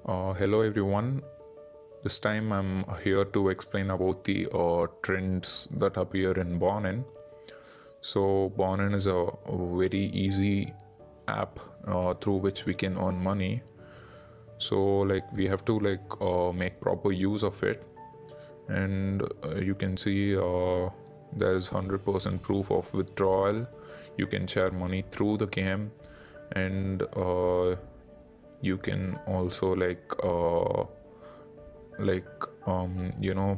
Hello everyone. This time I'm here to explain about the trends that appear in Bonin. So Bonin is a very easy app through which we can earn money. So we have to make proper use of it, and you can see there's 100% proof of withdrawal. You can share money through the game, and you can also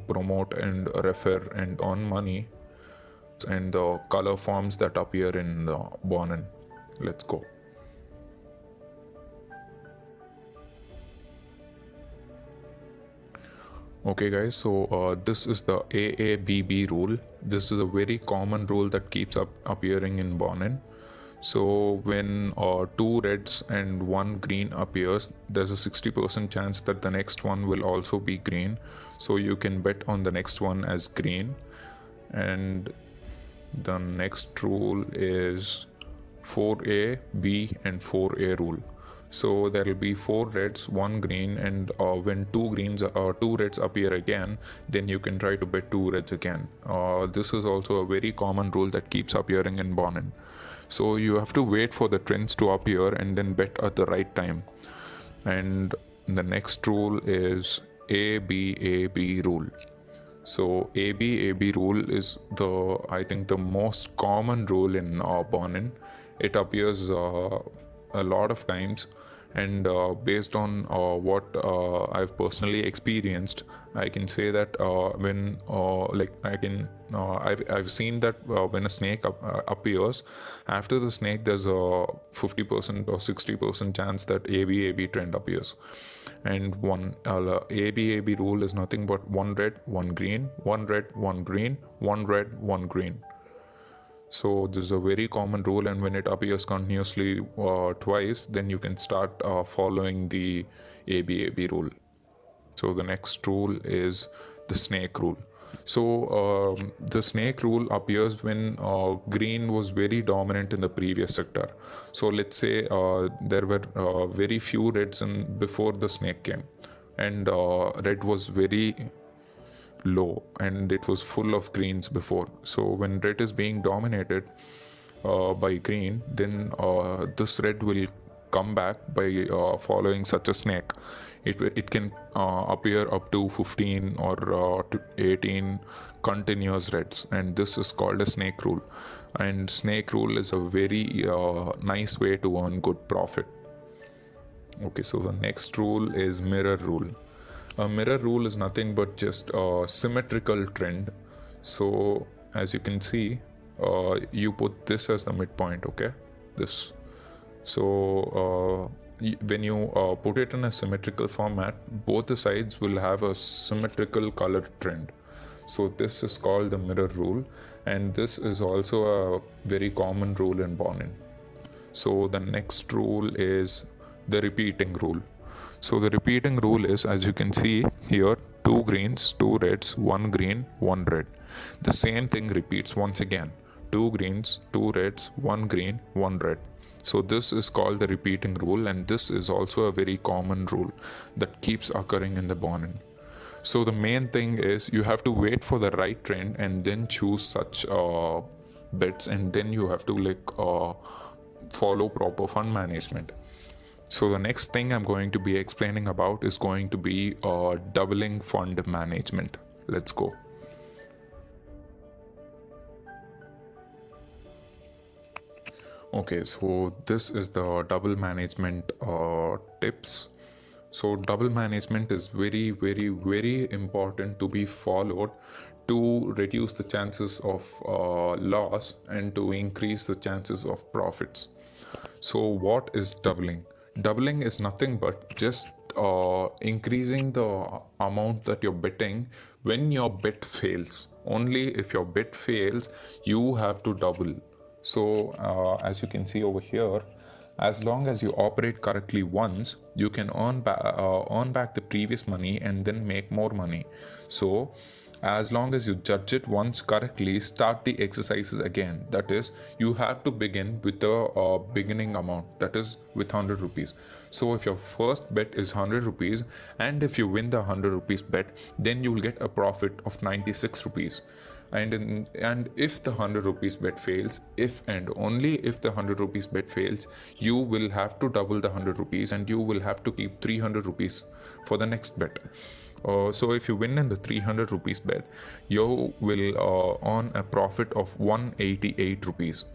promote and refer and earn money, and the color forms that appear in the Bonin. Let's go. Okay guys, so this is the AABB rule. This is a very common rule that keeps appearing in Bonin. So when two reds and one green appears, there's a 60% chance that the next one will also be green. So you can bet on the next one as green. And the next rule is 4A, B and 4A rule. So there will be 4 reds, 1 green, and when 2 reds appear again, then you can try to bet 2 reds again. This is also a very common rule that keeps appearing in Bonin. So you have to wait for the trends to appear and then bet at the right time. And the next rule is ABAB rule. So ABAB rule is I think the most common rule in Bonin. It appears a lot of times, and based on what I've personally experienced, I can say that when I've seen that when a snake appears, after the snake there's a 50% or 60% chance that ABAB trend appears. And one ABAB rule is nothing but 1 red, 1 green, 1 red, 1 green, 1 red, 1 green. So this is a very common rule, and when it appears continuously twice, then you can start following the ABAB rule. So the next rule is the snake rule. So the snake rule appears when green was very dominant in the previous sector. So let's say there were very few reds before the snake came, and red was very low and it was full of greens before. So when red is being dominated by green, then this red will come back by following such a snake. It can appear up to 15 or to 18 continuous reds, and this is called a snake rule. And snake rule is a very nice way to earn good profit. Okay, so the next rule is mirror rule. A mirror rule is nothing but just a symmetrical trend. So as you can see, you put this as the midpoint, okay? This. So when you put it in a symmetrical format, both the sides will have a symmetrical color trend. So this is called the mirror rule, and this is also a very common rule in Bonin. So the next rule is the repeating rule. So the repeating rule is, as you can see here, 2 greens, 2 reds, 1 green, 1 red. The same thing repeats once again. 2 greens, 2 reds, 1 green, 1 red. So this is called the repeating rule, and this is also a very common rule that keeps occurring in the Bonin. So the main thing is you have to wait for the right trend and then choose such bets, and then you have to follow proper fund management. So the next thing I'm going to be explaining about is going to be doubling fund management. Let's go. Okay, so this is the double management tips. So double management is very, very, very important to be followed to reduce the chances of loss and to increase the chances of profits. So what is doubling? Doubling is nothing but just increasing the amount that you're betting when your bet fails. Only if your bet fails, you have to double. So as you can see over here, as long as you operate correctly once, you can earn back the previous money and then make more money. So As long as you judge it once correctly, start the exercises again. That is, you have to begin with the beginning amount, that is with 100 rupees. So if your first bet is 100 rupees, and if you win the 100 rupees bet, then you will get a profit of 96 rupees. And if the 100 rupees bet fails, if and only if the 100 rupees bet fails, you will have to double the 100 rupees, and you will have to keep 300 rupees for the next bet. So if you win in the 300 rupees bet, you will earn a profit of 188 rupees.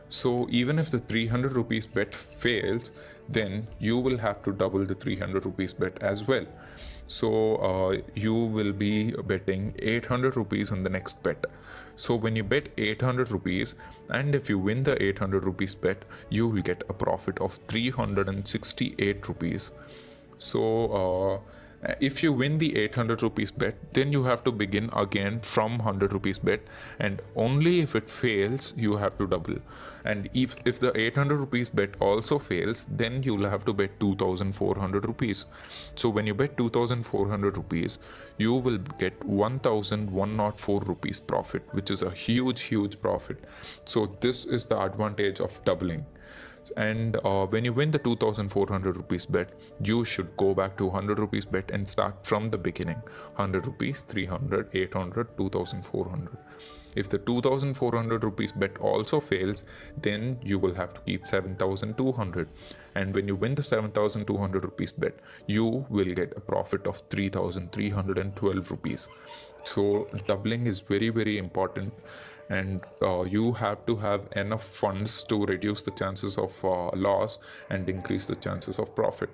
So even if the 300 rupees bet fails, then you will have to double the 300 rupees bet as well. So you will be betting 800 rupees on the next bet. So when you bet 800 rupees, and if you win the 800 rupees bet, you will get a profit of 368 rupees. So if you win the 800 rupees bet, then you have to begin again from 100 rupees bet, and only if it fails you have to double. And if the 800 rupees bet also fails, then you'll have to bet 2400 rupees. So when you bet 2400 rupees, you will get 1104 rupees profit, which is a huge profit. So this is the advantage of doubling. And when you win the 2400 rupees bet, you should go back to 100 rupees bet and start from the beginning. 100 rupees, 300, 800, 2400. If the 2400 rupees bet also fails, then you will have to keep 7200. And when you win the 7200 rupees bet, you will get a profit of 3312 rupees. So doubling is very important, and you have to have enough funds to reduce the chances of loss and increase the chances of profit.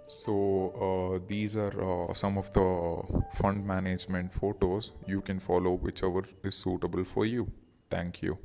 So these are some of the fund management photos. You can follow whichever is suitable for you. Thank you.